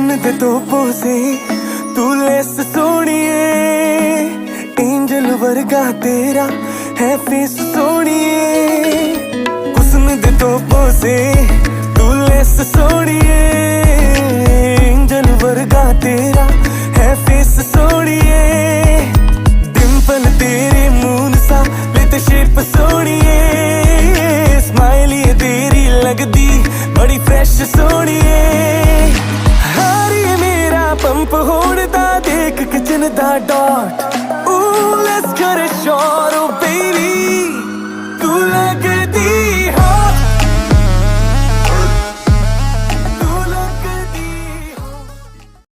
हुस्न दे तो पोसे तू लेस सोनिए, एंजल वर्गा तेरा है फेस सोनिए। हुस्न दे तो पोसे तू लेस सोनिए, एंजल वर्गा तेरा है फेस सोनिए। डिंपल तेरे मून सा विद शेप सोनिए, स्माइल ये तेरी लगदी बड़ी फ्रेश सोनिए। हारी मेरा पंप होड़दा देख किचन दा dot, let's get it shot oh baby, तू लगे